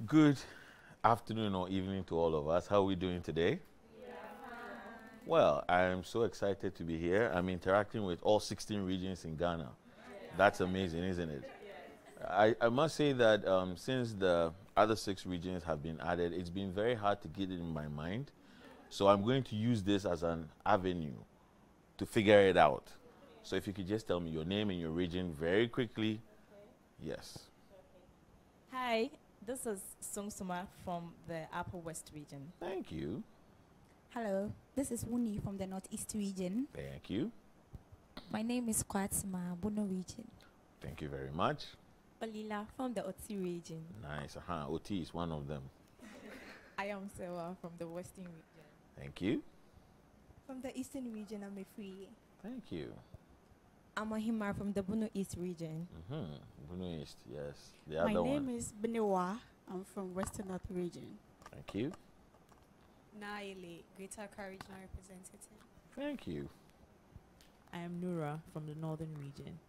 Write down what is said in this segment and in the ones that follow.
Good afternoon or evening to all of us. How are we doing today? Well, I'm so excited to be here. I'm interacting with all 16 regions in Ghana. That's amazing, isn't it? I must say that since the other 6 regions have been added, it's been very hard to get it in my mind. So I'm going to use this as an avenue to figure it out. So if you could just tell me your name and your region very quickly. Yes. Hi, this is Sung Suma from the Upper West region. Thank you. Hello, this is Wuni from the Northeast region. Thank you. My name is Kwatsima, Bono region. Thank you very much. Balila from the Oti region. Nice. OT is one of them. I am Sewa from the Western region. Thank you. From the Eastern region, I'm a free. Thank you. I'm Ahima from the Bono East region. Bunu East, yes. The My other name one. is Benewa. I'm from Western North region. Thank you. Naile, Greater Accra Regional Representative. Thank you. I am Nura from the Northern region.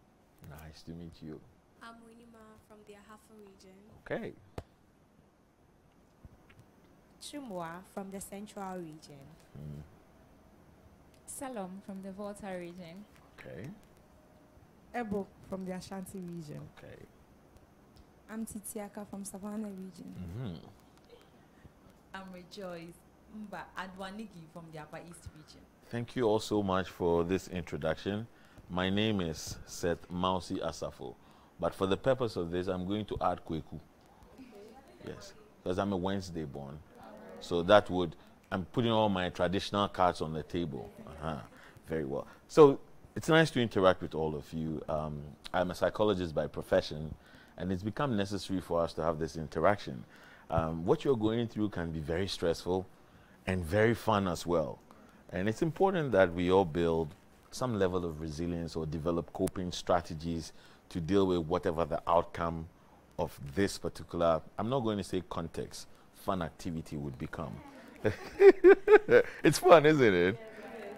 Nice to meet you. I'm Winima from the Ahafo region. Okay. Chumwa from the Central region. Salom from the Volta region. Okay. Ebo from the Ashanti region. Okay. I'm Titiaka from Savannah region. I'm Rejoice Mba Adwanigi from the Upper East region. Thank you all so much for this introduction. My name is Seth Mausi Asafo. But for the purpose of this, I'm going to add Kweku. Yes. Because I'm a Wednesday born. So that would, I'm putting all my traditional cards on the table. Very well. So it's nice to interact with all of you. I'm a psychologist by profession, and it's become necessary for us to have this interaction. What you're going through can be very stressful and very fun as well. And it's important that we all build some level of resilience or develop coping strategies to deal with whatever the outcome of this particular, I'm not going to say context, fun activity would become. It's fun, isn't it?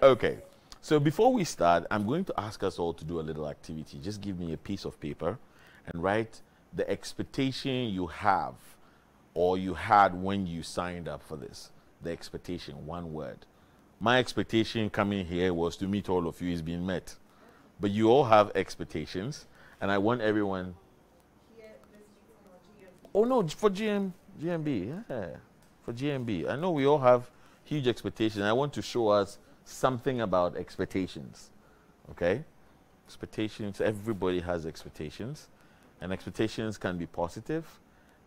Okay. So before we start, I'm going to ask us all to do a little activity. Just give me a piece of paper and write the expectation you have or you had when you signed up for this. The expectation, one word. My expectation coming here was to meet all of you is being met. But you all have expectations, and I want everyone... Oh no, for GMB, yeah. For GMB. I know we all have huge expectations. I want to show us something about expectations, okay? Expectations, everybody has expectations, and expectations can be positive.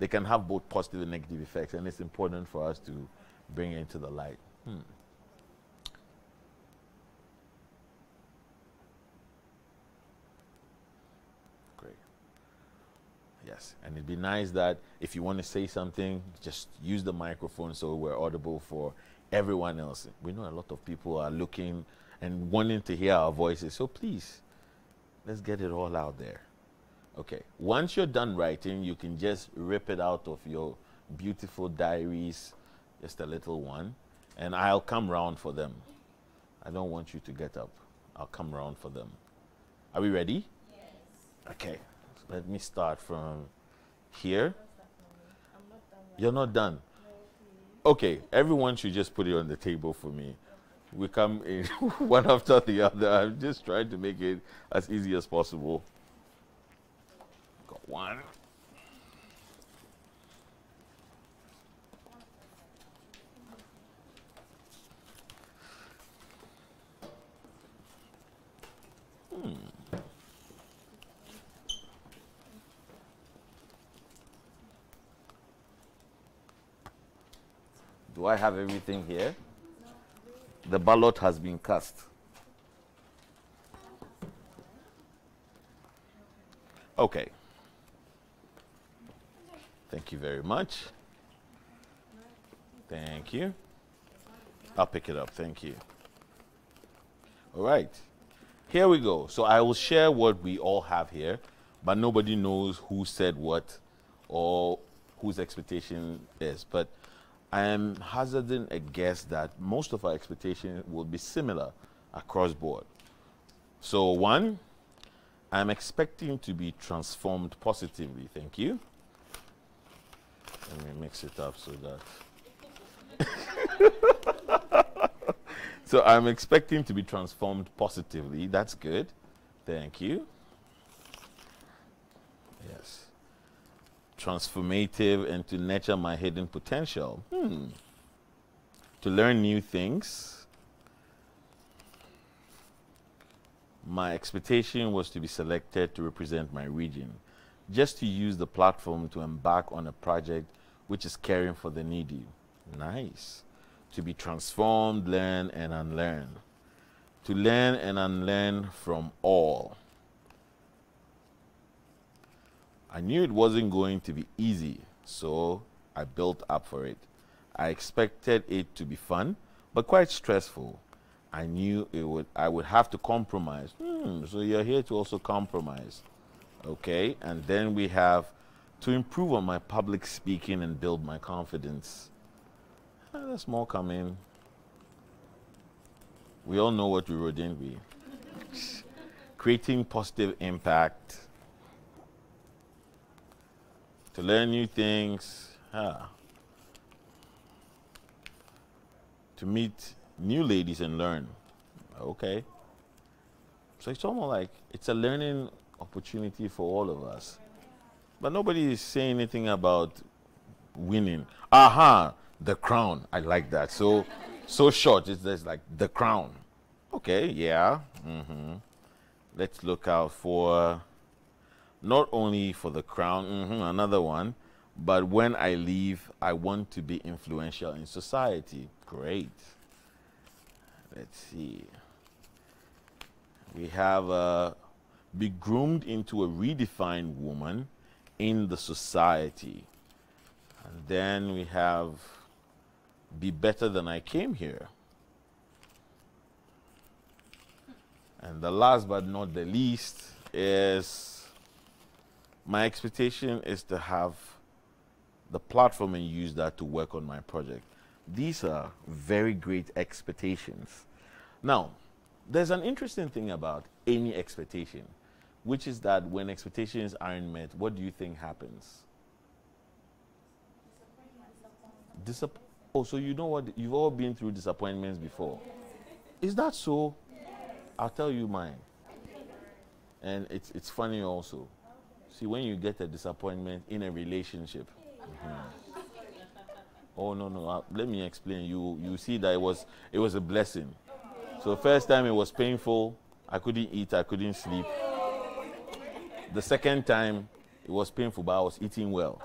They can have both positive and negative effects, and it's important for us to bring it into the light. Great. Yes, and it'd be nice that if you want to say something, just use the microphone so we're audible for everyone else. We know a lot of people are looking and wanting to hear our voices, so please, let's get it all out there. Okay, once you're done writing, you can just rip it out of your beautiful diaries, just a little one, and I'll come round for them. I don't want you to get up. I'll come round for them. Are we ready? Yes. Okay, so let me start from here. You're not done? Okay, everyone should just put it on the table for me. We come in one after the other. I'm just trying to make it as easy as possible. Got one. Do I have everything here? The ballot has been cast. Okay. Thank you very much. Thank you. I'll pick it up. Thank you. All right. Here we go. So I will share what we all have here, but nobody knows who said what or whose expectation is. But I am hazarding a guess that most of our expectations will be similar across board. So one, I'm expecting to be transformed positively. Thank you. Let me mix it up so that. So I'm expecting to be transformed positively. That's good. Thank you. Yes. Transformative and to nurture my hidden potential. To learn new things. My expectation was to be selected to represent my region, just to use the platform to embark on a project which is caring for the needy. Nice. To be transformed, learn and unlearn. To learn and unlearn from all. I knew it wasn't going to be easy, so I built up for it. I expected it to be fun, but quite stressful. I knew I would have to compromise. So you're here to also compromise. Okay, and then we have to improve on my public speaking and build my confidence. There's more coming. We all know what we wrote, didn't we? Creating positive impact. To learn new things. To meet new ladies and learn. Okay. So it's almost like it's a learning opportunity for all of us. But nobody is saying anything about winning. The crown. I like that. So short. It's just like the crown. Okay, yeah. Let's look out for not only for the crown, another one, but when I leave, I want to be influential in society. Great. Let's see. We have be groomed into a redefined woman in the society. And then we have be better than I came here. And the last but not the least is my expectation is to have the platform and use that to work on my project. These are very great expectations. Now, there's an interesting thing about any expectation, which is that when expectations aren't met, what do you think happens? So you know what? You've all been through disappointments before. Is that so? I'll tell you mine. And it's funny also. See, when you get a disappointment in a relationship. Oh, no. Let me explain. You see that it was a blessing. So first time it was painful. I couldn't eat. I couldn't sleep. The second time it was painful, but I was eating well.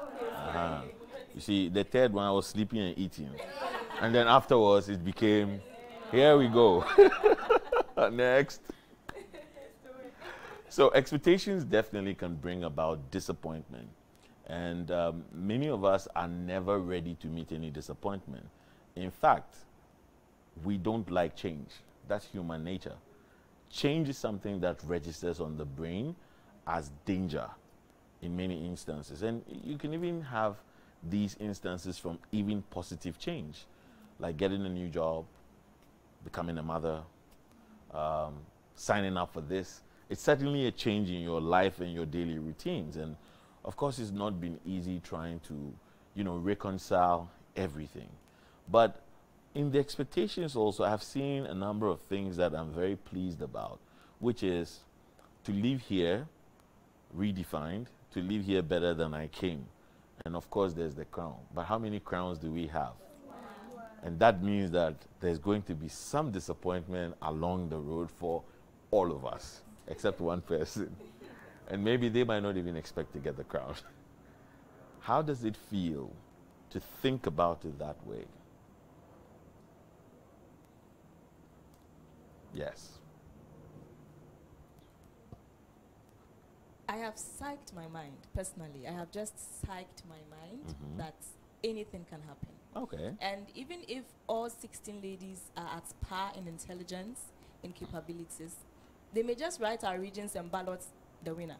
You see, the third one I was sleeping and eating. And then afterwards it became, here we go. Next. So expectations definitely can bring about disappointment. And many of us are never ready to meet any disappointment. In fact, we don't like change. That's human nature. Change is something that registers on the brain as danger in many instances. And you can even have these instances from even positive change, like getting a new job, becoming a mother, signing up for this. It's certainly a change in your life and your daily routines. And of course, it's not been easy trying to, reconcile everything. But in the expectations also, I've seen a number of things that I'm very pleased about, which is to leave here redefined, to leave here better than I came. And of course, there's the crown. But how many crowns do we have? And that means that there's going to be some disappointment along the road for all of us, except one person. And maybe they might not even expect to get the crown. How does it feel to think about it that way? Yes. I have psyched my mind, personally. I have just psyched my mind that anything can happen. Okay. And even if all 16 ladies are at par in intelligence, in capabilities, they may just write our regions and ballot the winner.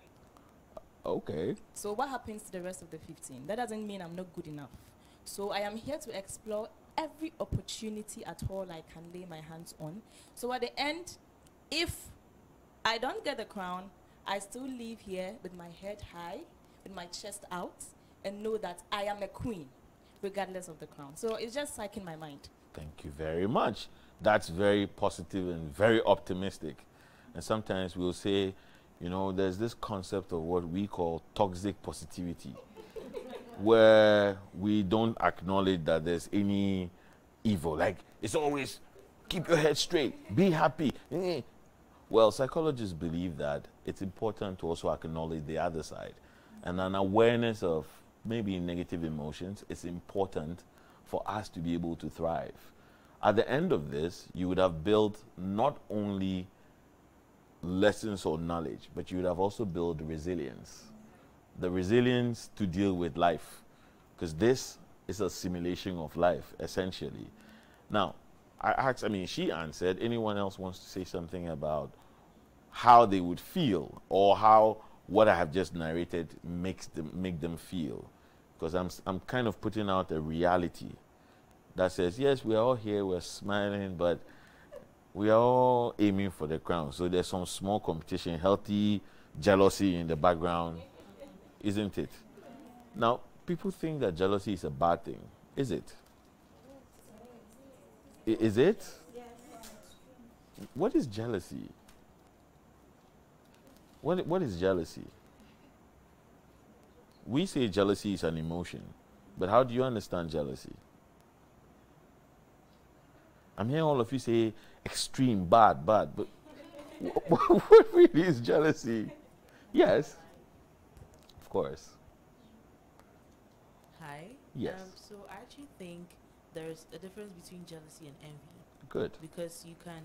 Okay. So what happens to the rest of the 15? That doesn't mean I'm not good enough. So I am here to explore every opportunity at all I can lay my hands on. So at the end, if I don't get the crown, I still live here with my head high, with my chest out, and know that I am a queen. regardless of the crown. So it's just psyching my mind. Thank you very much. That's very positive and very optimistic. And sometimes we'll say, you know, there's this concept of what we call toxic positivity, where we don't acknowledge that there's any evil. Like, it's always keep your head straight, be happy. Well, psychologists believe that it's important to also acknowledge the other side. And an awareness of maybe negative emotions is important for us to be able to thrive. At the end of this, you would have built not only lessons or knowledge, but you would have also built resilience. The resilience to deal with life, because this is a simulation of life, essentially. Now, she answered. Anyone else wants to say something about how they would feel, or how what I have just narrated make them feel? Because I'm kind of putting out a reality that says, yes, we're all here, we're smiling, but we are all aiming for the crown. So there's some small competition, healthy jealousy in the background, isn't it? Now, people think that jealousy is a bad thing. Is it? Is it? Yes. What is jealousy? What is jealousy? We say jealousy is an emotion, but how do you understand jealousy? I'm hearing all of you say extreme, bad, but what really is jealousy? Yes, of course. Hi. Yes. So I actually think there's a difference between jealousy and envy. Good. Because you can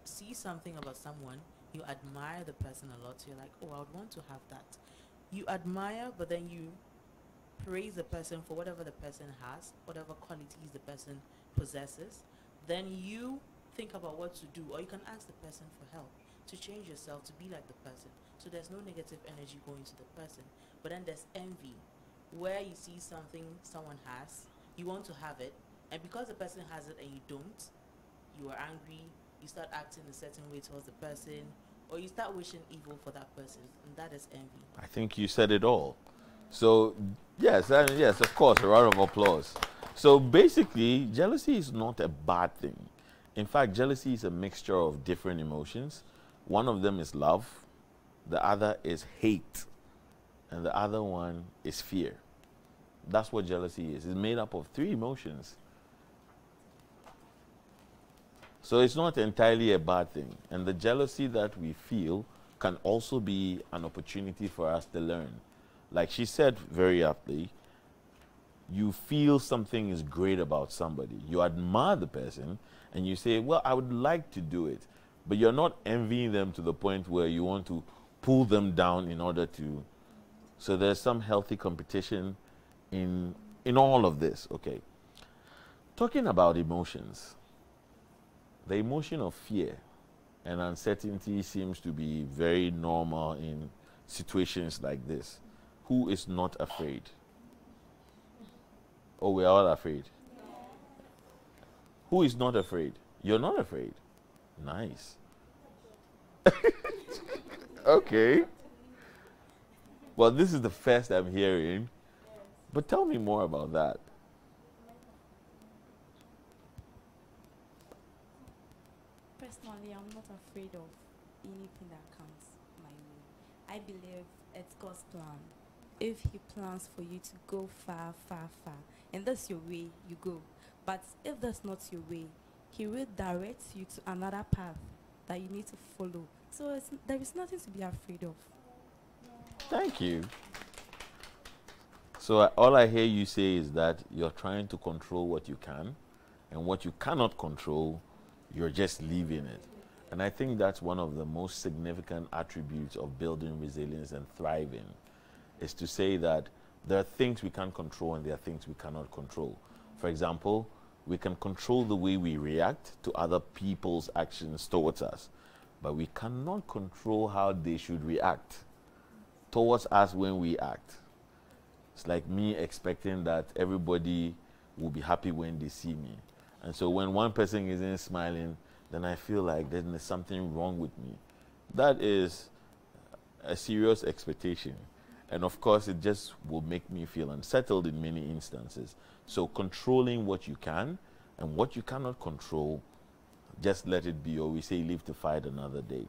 see something about someone, you admire the person a lot, so you're like, oh, I would want to have that. You admire, but then you praise the person for whatever the person has, whatever qualities the person possesses. Then you think about what to do, or you can ask the person for help to change yourself to be like the person. So there's no negative energy going to the person. But then there's envy, where you see something someone has, you want to have it, and because the person has it and you don't, you are angry, you start acting a certain way towards the person, or you start wishing evil for that person, and that is envy. I think you said it all. So, yes, yes, of course, a round of applause. So basically, jealousy is not a bad thing. In fact, jealousy is a mixture of different emotions. One of them is love, the other is hate, and the other one is fear. That's what jealousy is. It's made up of 3 emotions. So it's not entirely a bad thing. And the jealousy that we feel can also be an opportunity for us to learn. Like she said very aptly, you feel something is great about somebody. You admire the person and you say, well, I would like to do it. But you're not envying them to the point where you want to pull them down in order to. So there's some healthy competition in all of this, okay? Talking about emotions, the emotion of fear and uncertainty seems to be very normal in situations like this. Who is not afraid? Oh, we're all afraid. Who is not afraid? You're not afraid. Nice. Okay. Well, this is the first I'm hearing. But tell me more about that. Personally, I'm not afraid of anything that comes my way. I believe it's God's plan. If He plans for you to go far, far, far, and that's your way, you go. But if that's not your way, He will direct you to another path that you need to follow. So there is nothing to be afraid of. Thank you. So all I hear you say is that you're trying to control what you can, and what you cannot control, you're just leaving it. And I think that's one of the most significant attributes of building resilience and thriving, is to say that there are things we can't control and there are things we cannot control. For example, we can control the way we react to other people's actions towards us, but we cannot control how they should react towards us when we act. It's like me expecting that everybody will be happy when they see me. And so when one person isn't smiling, then I feel like there's something wrong with me. That is a serious expectation. And of course, it just will make me feel unsettled in many instances. So controlling what you can and what you cannot control, just let it be, or we say live to fight another day.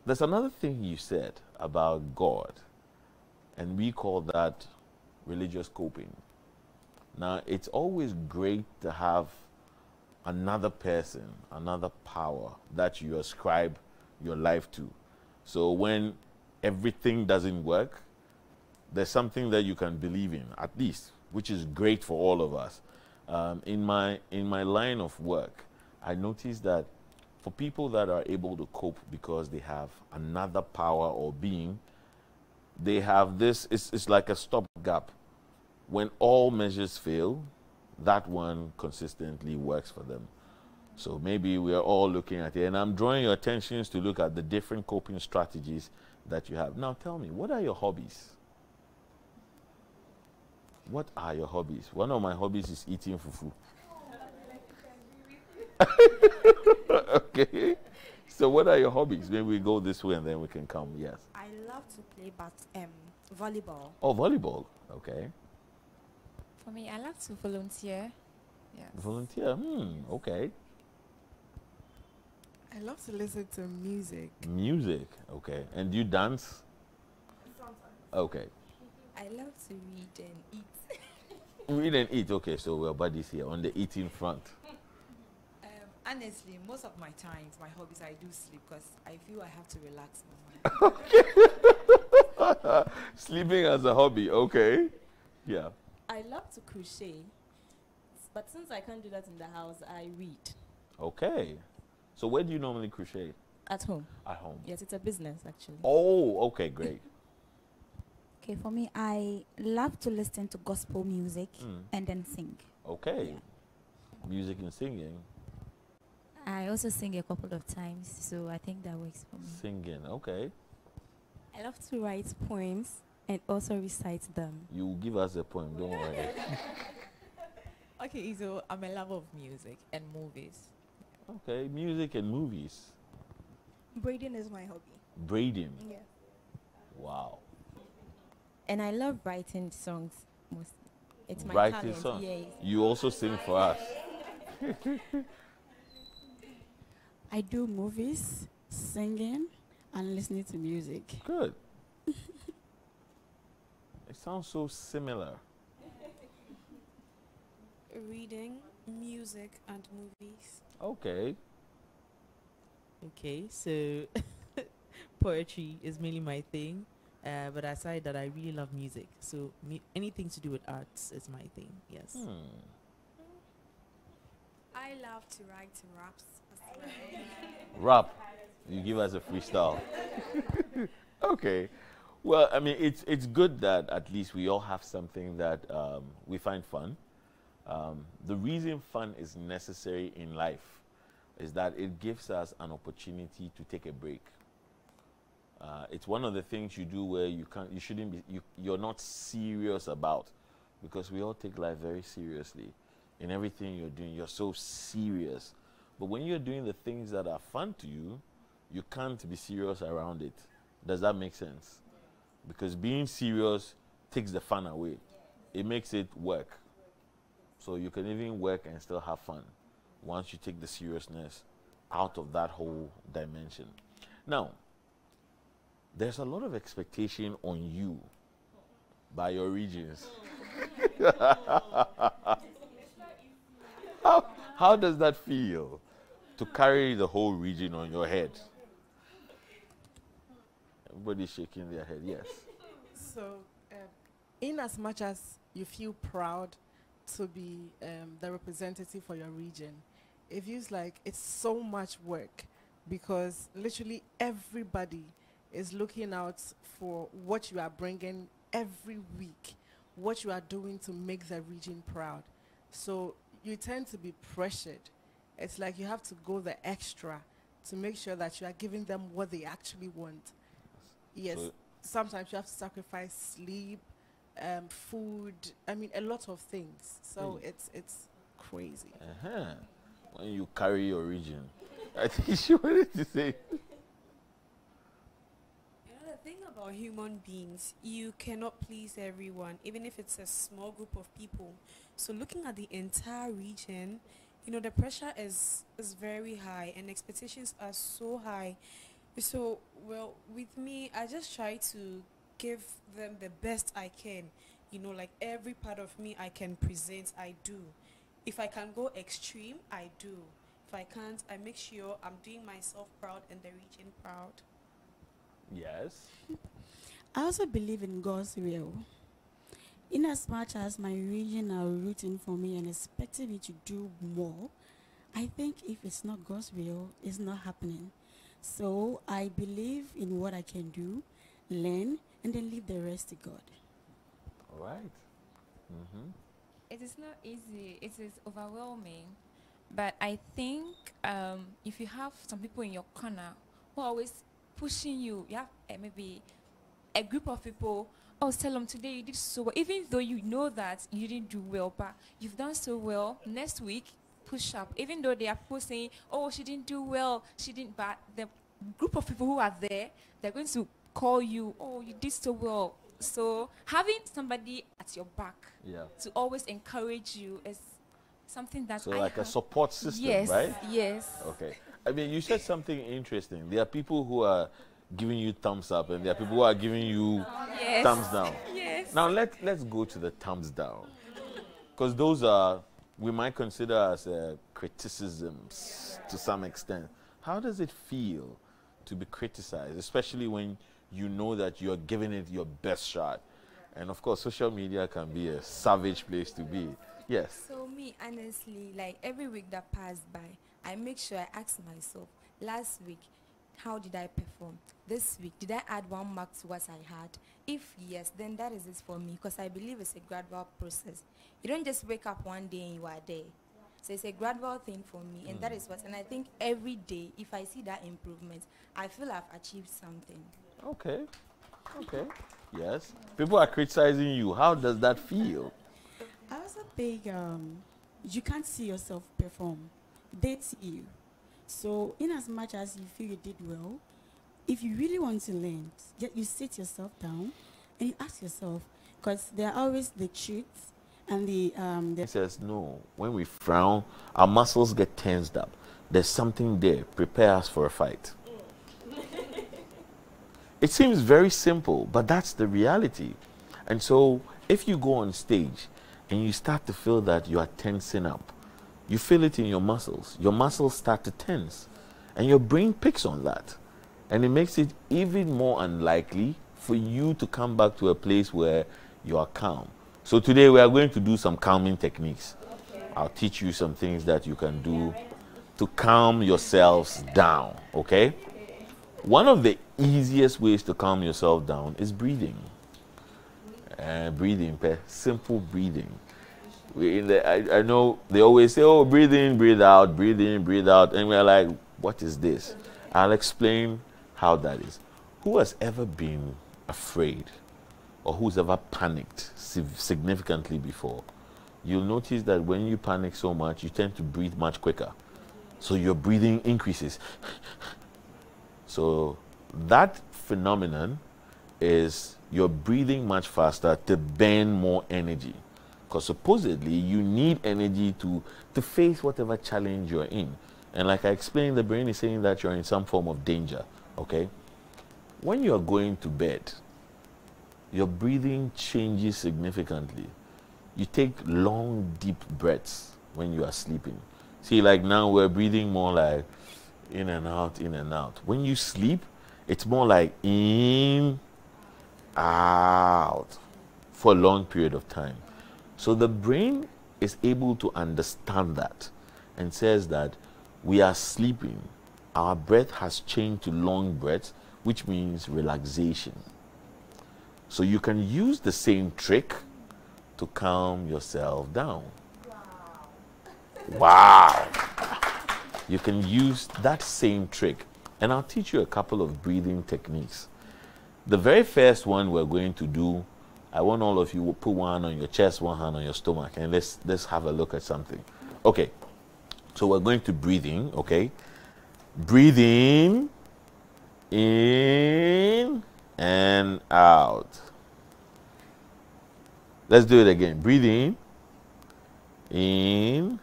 There's another thing you said about God, and we call that religious coping. Now, it's always great to have another person, another power that you ascribe your life to. So when everything doesn't work, there's something that you can believe in, at least, which is great for all of us. In my line of work, I noticed that for people that are able to cope because they have another power or being, they have this, it's like a stopgap. When all measures fail, that one consistently works for them. So maybe we are all looking at it, and I'm drawing your attentions to look at the different coping strategies that you have. Now tell me, what are your hobbies? What are your hobbies? One of my hobbies is eating fufu. Okay. So what are your hobbies? Maybe we go this way and then we can come. Yes. I love to play volleyball. Oh, volleyball. Okay. For me, I like to volunteer. Yes. Volunteer. Okay. I love to listen to music. Music. Okay. And do you dance? Sometimes. Okay. I love to read and eat. Read and eat. Okay. So we're buddies here on the eating front. Honestly, most of my times, my hobbies, I do sleep because I feel I have to relax my mind. Sleeping as a hobby. Okay. Yeah. I love to crochet, but since I can't do that in the house, I read. Okay. So where do you normally crochet? At home. At home. Yes, it's a business actually. Oh, okay, great. Okay, for me, I love to listen to gospel music and then sing. Okay. Music and singing. I also sing a couple of times, so I think that works for me. Singing, okay. I love to write poems and also recite them. You give us a poem, don't worry. Okay, so I'm a lover of music and movies. Okay, music and movies. Braiding is my hobby. Braiding. Yeah. Wow. And I love writing songs mostly. It's my Writing talent. songs. Yes. You also sing for us. I do movies, singing, and listening to music. Good. It sounds so similar. Reading, music, and movies. Okay. Okay, so poetry is mainly my thing, but aside that, I really love music. So anything to do with arts is my thing. Yes. I love to write raps as well. Rap. You give us a freestyle. Okay. Well, I mean, it's good that at least we all have something that we find fun. The reason fun is necessary in life is that it gives us an opportunity to take a break. It's one of the things you do where you shouldn't be, you're not serious about, because we all take life very seriously. In everything you're doing, you're so serious. But when you're doing the things that are fun to you, you can't be serious around it. Does that make sense? Because being serious takes the fun away. It makes it work. So you can even work and still have fun once you take the seriousness out of that whole dimension. Now, there's a lot of expectation on you by your regions. How does that feel to carry the whole region on your head? Everybody's shaking their head, yes. So, in as much as you feel proud to be the representative for your region, it feels like it's so much work, because literally everybody is looking out for what you are bringing every week, what you are doing to make the region proud. So you tend to be pressured. It's like you have to go the extra to make sure that you are giving them what they actually want. Yes, So sometimes you have to sacrifice sleep, food, I mean a lot of things. So it's crazy. When you carry your region, I think she wanted to say. Another thing about human beings, you cannot please everyone, even if it's a small group of people. So looking at the entire region, you know, the pressure is very high and expectations are so high. So, well, with me, I just try to give them the best I can. You know, like every part of me I can present, I do. If I can go extreme, I do. If I can't, I make sure I'm doing myself proud and the region proud. Yes. I also believe in God's will. In as much as my region are rooting for me and expecting me to do more, I think if it's not God's will, it's not happening. So I believe in what I can do, learn, and then leave the rest to God. All right. Mm-hmm. It is not easy. It is overwhelming. But I think if you have some people in your corner who are always pushing you, you have maybe a group of people, oh, Salom, today you did so well. Even though you know that you didn't do well, but you've done so well, next week, push up. Even though they are people saying, oh, she didn't do well, she didn't, but the group of people who are there, they're going to call you, oh, you did so well. So having somebody at your back to always encourage you is something that so like a support system, right? Yes. Okay. I mean, you said something interesting. There are people who are giving you thumbs up, and there are people who are giving you thumbs down. Yes. Now let's go to the thumbs down, because those are, we might consider as criticisms to some extent. How does it feel to be criticized, especially when you know that you're giving it your best shot? And of course, social media can be a savage place to be. Yes. So me, honestly, like every week that passed by, I make sure I ask myself, last week, how did I perform? This week, did I add 1 mark to what I had? If yes, then that is it for me, because I believe it's a gradual process. You don't just wake up one day and you are there. So it's a gradual thing for me, and that is what, and I think every day, if I see that improvement, I feel I've achieved something. Okay. Okay. Yes. People are criticizing you. How does that feel? I also think you can't see yourself perform. They see you. So in as much as you feel you did well, if you really want to learn, you sit yourself down and you ask yourself, because there are always the truths and the It says no. When we frown, our muscles get tensed up. There's something there. Prepare us for a fight. It seems very simple, but that's the reality. And so if you go on stage and you start to feel that you are tensing up, you feel it in your muscles. Your muscles start to tense, and your brain picks on that. And it makes it even more unlikely for you to come back to a place where you are calm. So today we are going to do some calming techniques. I'll teach you some things that you can do to calm yourselves down, okay? One of the easiest ways to calm yourself down is breathing. Simple breathing. I know they always say, oh, breathe in, breathe out, breathe in, breathe out. And we're like, what is this? I'll explain how that is. Who has ever been afraid, or who's ever panicked significantly before? You'll notice that when you panic so much, you tend to breathe much quicker. So your breathing increases. So that phenomenon is you're breathing much faster to burn more energy. Because supposedly you need energy to face whatever challenge you're in. And like I explained, the brain is saying that you're in some form of danger, okay? When you're going to bed, your breathing changes significantly. You take long, deep breaths when you are sleeping. See, like now we're breathing more like in and out, in and out. When you sleep, it's more like in, out for a long period of time. So the brain is able to understand that and says that we are sleeping. Our breath has changed to long breaths, which means relaxation. So you can use the same trick to calm yourself down. Wow. You can use that same trick. And I'll teach you a couple of breathing techniques. The very first one we're going to do, I want all of you to put one on your chest, one hand on your stomach, and let's have a look at something. Okay. So we're going to breathe in, okay? Breathe in, and out. Let's do it again. Breathe in,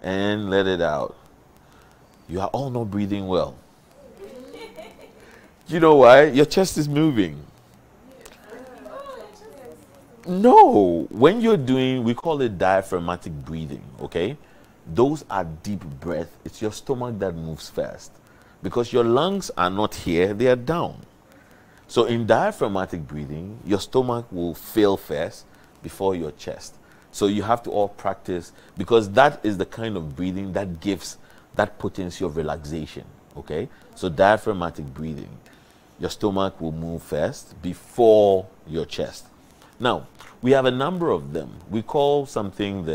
and let it out. You are all not breathing well. You know why? Your chest is moving. No, when you're doing, we call it diaphragmatic breathing, okay? Those are deep breath. It's your stomach that moves first. Because your lungs are not here, they are down. So in diaphragmatic breathing, your stomach will fill first before your chest. So you have to all practice, because that is the kind of breathing that gives that potency of relaxation, okay? So diaphragmatic breathing, your stomach will move first before your chest. Now, we have a number of them. We call something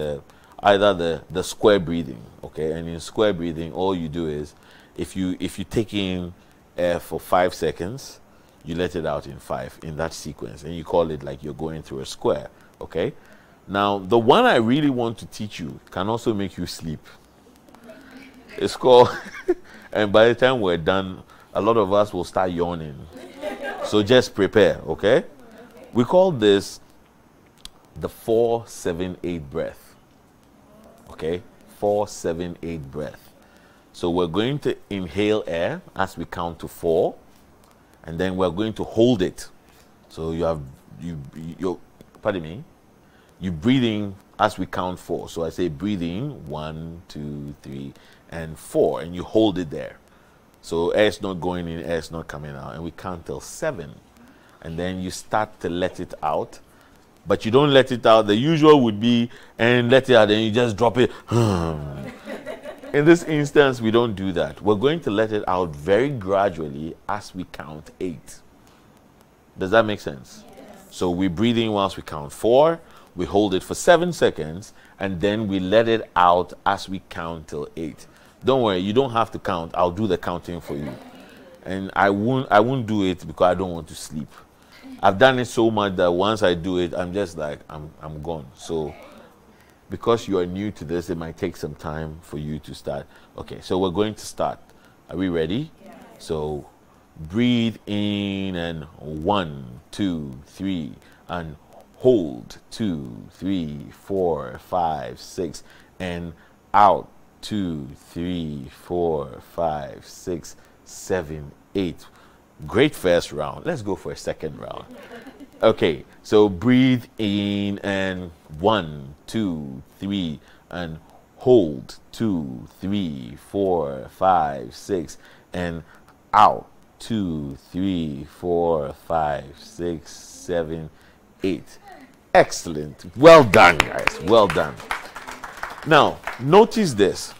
either the square breathing, okay? And in square breathing, all you do is, if you take in air for 5 seconds, you let it out in 5 in that sequence, and you call it like you're going through a square, okay? Now, the one I really want to teach you can also make you sleep. It's called, and by the time we're done, a lot of us will start yawning. So just prepare, okay? We call this the 4-7-8 breath. Okay? 4-7-8 breath. So we're going to inhale air as we count to 4, and then we're going to hold it. So pardon me, you breathe in as we count 4. So I say breathe in 1, 2, 3, and 4, and you hold it there. So air is not going in, air is not coming out, and we count till 7. And then you start to let it out, but you don't let it out. The usual would be, and let it out, and you just drop it. In this instance, we don't do that. We're going to let it out very gradually as we count 8. Does that make sense? Yes. So we breathe in once we count 4, we hold it for 7 seconds, and then we let it out as we count till 8. Don't worry, you don't have to count. I'll do the counting for you. And I won't do it because I don't want to sleep. I've done it so much that once I do it, I'm just like, I'm gone. So because you are new to this, it might take some time for you to start. Okay, so we're going to start. Are we ready? Yeah. So breathe in, and 1, 2, 3, and hold 2, 3, 4, 5, 6, and out 2, 3, 4, 5, 6, 7, 8. Great first round. Let's go for a second round. Okay, so breathe in, and 1, 2, 3, and hold 2, 3, 4, 5, 6, and out 2, 3, 4, 5, 6, 7, 8. Excellent. Well done, guys. Well done. Now, notice this.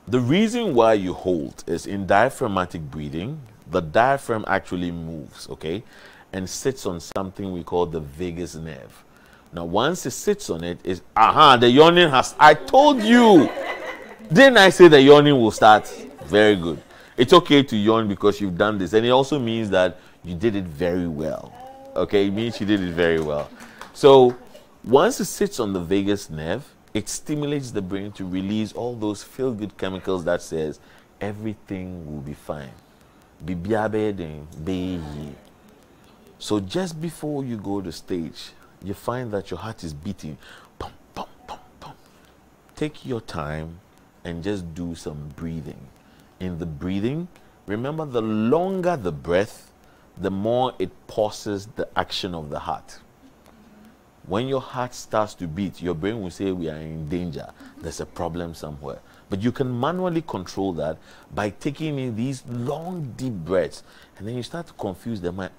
The reason why you hold is in diaphragmatic breathing, the diaphragm actually moves, okay, and sits on something we call the vagus nerve. Now, once it sits on it, is the yawning has. I told you. Didn't I say the yawning will start? Very good. It's okay to yawn because you've done this, and it also means that you did it very well. Okay, it means you did it very well. So, once it sits on the vagus nerve, it stimulates the brain to release all those feel-good chemicals that says everything will be fine. So just before you go to stage, you find that your heart is beating. Pum, pum, pum, pum. Take your time and just do some breathing. In the breathing, remember, the longer the breath, the more it pauses the action of the heart. When your heart starts to beat, your brain will say we are in danger. There's a problem somewhere. But you can manually control that by taking in these long, deep breaths. And then you start to confuse the mind.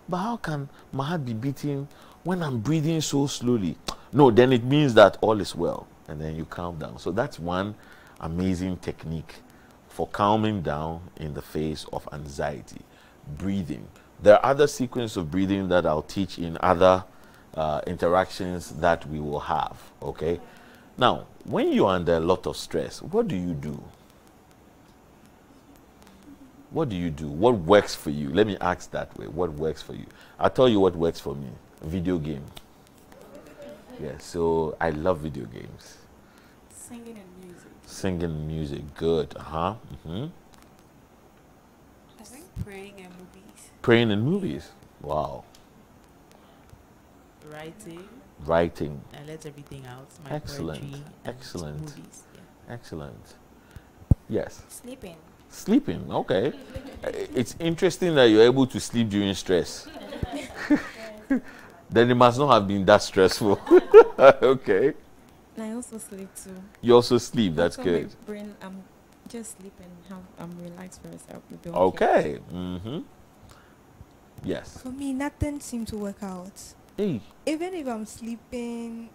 But how can my heart be beating when I'm breathing so slowly? No, then it means that all is well. And then you calm down. So that's one amazing technique for calming down in the face of anxiety. Breathing. There are other sequences of breathing that I'll teach in other interactions that we will have, okay? Now, when you're under a lot of stress, what do you do? What do you do? What works for you? Let me ask that way. What works for you? I'll tell you what works for me. Video game. Yeah, so I love video games. Singing and music. Singing and music, good. I think praying and movies. Praying in movies. Wow. Writing. Writing. I let everything out. My Excellent. poetry and Excellent. movies. Yeah. Excellent. Yes. Sleeping. Sleeping. Okay. It's interesting that you're able to sleep during stress. Then it must not have been that stressful. Okay. I also sleep too. You also sleep. That's After good. My brain, I'm just sleeping. I'm relaxed for myself. Okay. Yes. For me, nothing seems to work out. Hey. Even if I'm sleeping,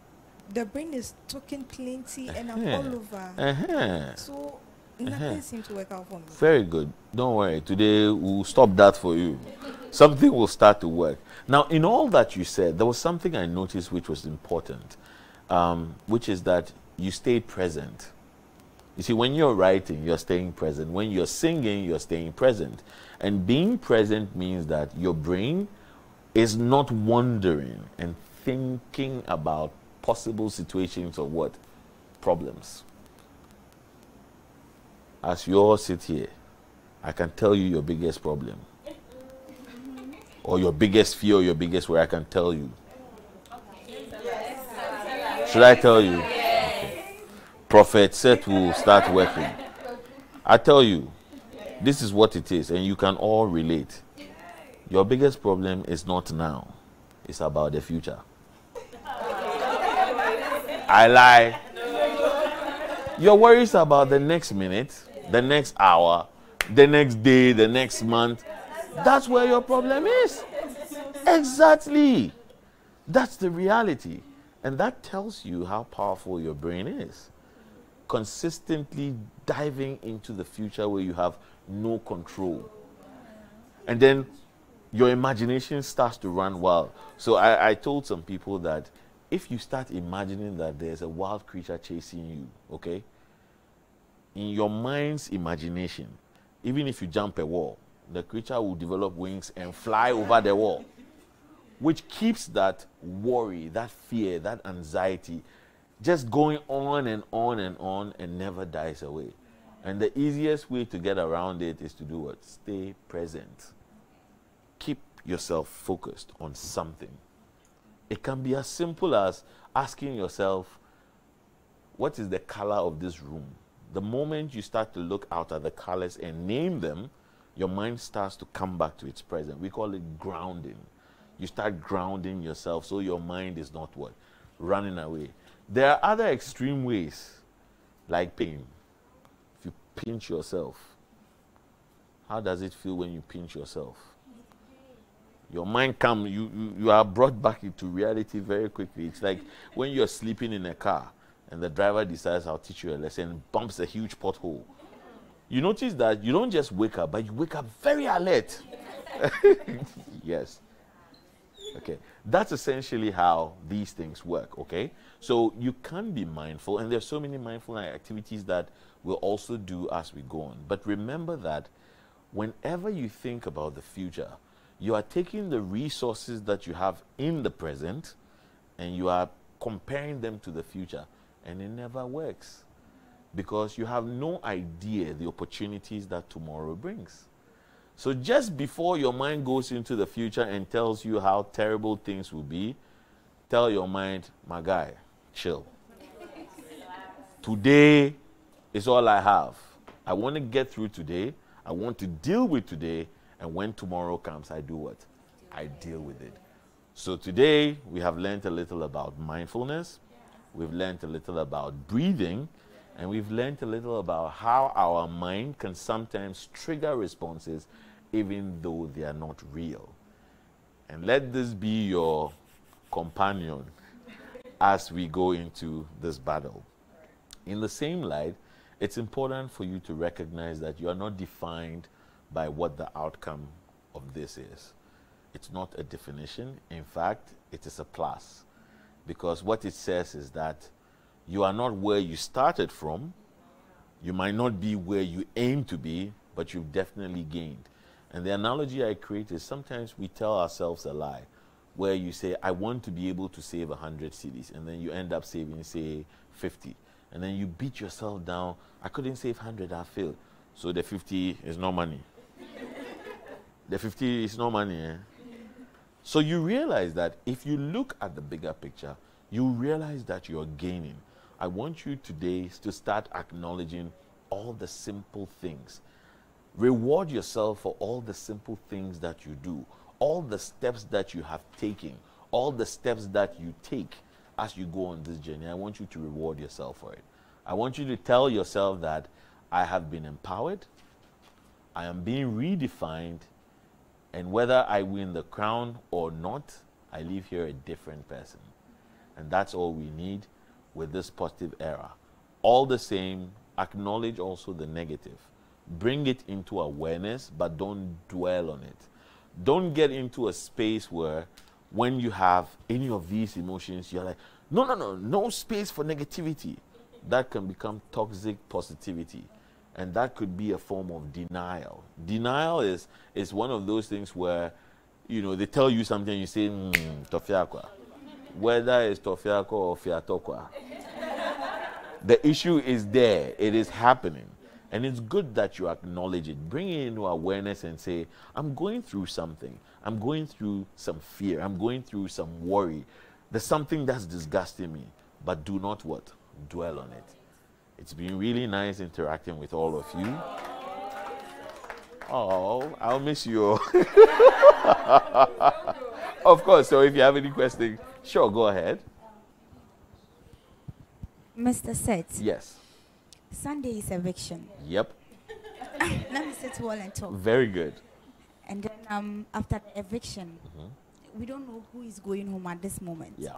the brain is talking plenty and I'm all over. So nothing seems to work out for me. Very good. Don't worry. Today we'll stop that for you. Something will start to work. Now, in all that you said, there was something I noticed which was important, which is that you stayed present. You see, when you're writing, you're staying present. When you're singing, you're staying present. And being present means that your brain is not wondering and thinking about possible situations or what? Problems. As you all sit here, I can tell you your biggest problem. Or your biggest fear or your biggest worry, I can tell you. Should I tell you? Okay. Prophet Seth will start working. I tell you, this is what it is, and you can all relate. Your biggest problem is not now. It's about the future. I lie. Your worries about the next minute, the next hour, the next day, the next month. That's where your problem is. Exactly. That's the reality. And that tells you how powerful your brain is. Consistently diving into the future where you have no control. And then your imagination starts to run wild. So I told some people that if you start imagining that there's a wild creature chasing you, okay? In your mind's imagination, even if you jump a wall, the creature will develop wings and fly over the wall, which keeps that worry, that fear, that anxiety just going on and on and on and never dies away. And the easiest way to get around it is to do what? Stay present. Keep yourself focused on something. It can be as simple as asking yourself, what is the color of this room? The moment you start to look out at the colors and name them, your mind starts to come back to its present. We call it grounding. You start grounding yourself so your mind is not what? Running away. There are other extreme ways, like pain. If you pinch yourself, how does it feel when you pinch yourself? Your mind comes, you are brought back into reality very quickly. It's like when you're sleeping in a car and the driver decides, I'll teach you a lesson, bumps a huge pothole. You notice that you don't just wake up, but you wake up very alert. Yes. Okay. That's essentially how these things work, okay? So you can be mindful, and there's so many mindful activities that we'll also do as we go on. But remember that whenever you think about the future, you are taking the resources that you have in the present and you are comparing them to the future, and it never works because you have no idea the opportunities that tomorrow brings. So just before your mind goes into the future and tells you how terrible things will be, tell your mind, my guy, chill. Today is all I have. I want to get through today. I want to deal with today. And when tomorrow comes, I do what? I deal with it. So today, we have learned a little about mindfulness. We've learned a little about breathing. And we've learned a little about how our mind can sometimes trigger responses even though they are not real. And let this be your companion as we go into this battle. In the same light, it's important for you to recognize that you are not defined by what the outcome of this is. It's not a definition. In fact, it is a plus. Because what it says is that you are not where you started from. You might not be where you aim to be, but you've definitely gained. And the analogy I create is sometimes we tell ourselves a lie, where you say, I want to be able to save 100 cedis, and then you end up saving, say, 50. And then you beat yourself down. I couldn't save 100, I failed. So the 50 is no money. The 50 is no money. Eh? So you realize that if you look at the bigger picture, you realize that you're gaining. I want you today to start acknowledging all the simple things. Reward yourself for all the simple things that you do, all the steps that you have taken, all the steps that you take as you go on this journey. I want you to reward yourself for it. I want you to tell yourself that I have been empowered, I am being redefined, and whether I win the crown or not, I leave here a different person. And that's all we need with this positive era. All the same, acknowledge also the negative. Bring it into awareness, but don't dwell on it. Don't get into a space where when you have any of these emotions, you're like, no space for negativity. That can become toxic positivity. And that could be a form of denial. Denial is one of those things where, you know, they tell you something and you say, tofiakwa. Whether it's tofiakwa or fiatokwa. The issue is there. It is happening. And it's good that you acknowledge it. Bring it into awareness and say, I'm going through something. I'm going through some fear. I'm going through some worry. There's something that's disgusting me. But do not what? Dwell on it. It's been really nice interacting with all of you. Oh, I'll miss you. Of course, so if you have any questions, sure, go ahead. Mr. Seth. Yes. Sunday is eviction. Yep. Let me sit well and talk. Very good. And then after the eviction, we don't know who is going home at this moment. Yeah.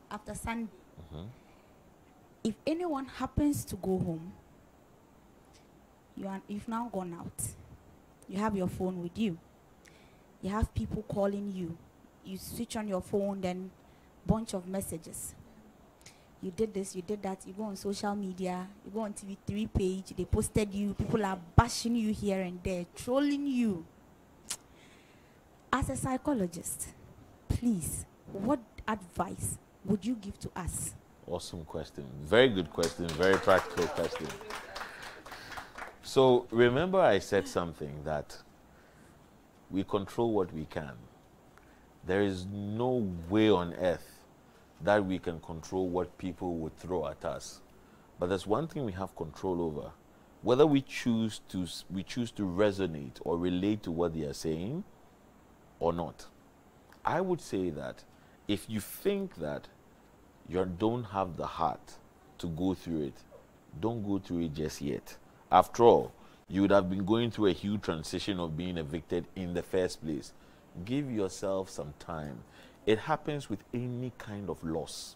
After Sunday, if anyone happens to go home, you've now gone out. You have your phone with you. You have people calling you. You switch on your phone, then bunch of messages. You did this, you did that. You go on social media. You go on TV3 page. They posted you. People are bashing you here and there, trolling you. As a psychologist, please, what advice would you give to us? Awesome question. Very good question. Very practical question. So remember I said something that we control what we can. There is no way on earth that we can control what people would throw at us. But there's one thing we have control over. Whether we choose to resonate or relate to what they are saying or not. I would say that if you think that you don't have the heart to go through it, don't go through it just yet. After all, you would have been going through a huge transition of being evicted in the first place. Give yourself some time. It happens with any kind of loss.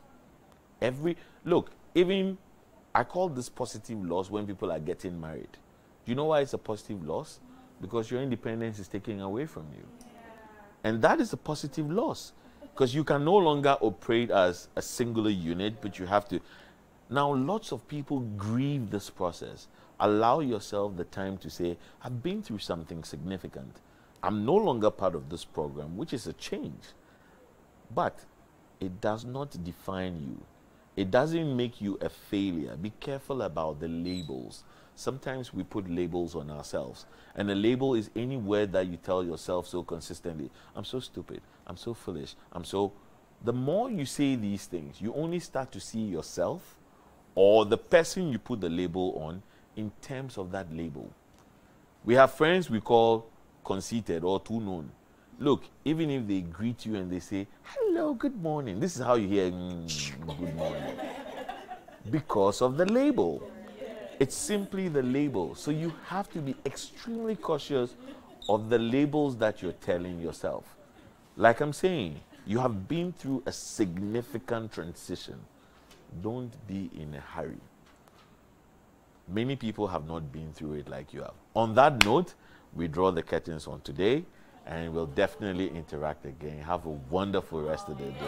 Even I call this positive loss when people are getting married. Do you know why it's a positive loss? Because your independence is taken away from you. And that is a positive loss. Because you can no longer operate as a singular unit, but you have to. Now, lots of people grieve this process. Allow yourself the time to say, I've been through something significant. I'm no longer part of this program, which is a change. But it does not define you. It doesn't make you a failure. Be careful about the labels. Sometimes we put labels on ourselves. And a label is any word that you tell yourself so consistently. I'm so stupid. I'm so foolish. The more you say these things, you only start to see yourself or the person you put the label on in terms of that label. We have friends we call conceited or too known. Look, even if they greet you and they say, hello, good morning. This is how you hear, good morning. Because of the label. It's simply the label. So you have to be extremely cautious of the labels that you're telling yourself. Like I'm saying, you have been through a significant transition. Don't be in a hurry. Many people have not been through it like you have. On that note, we draw the curtains on today, and we'll definitely interact again. Have a wonderful rest of the day.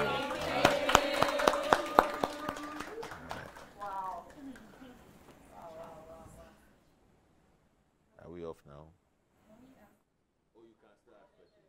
Are we off now? Oh, you can still ask questions.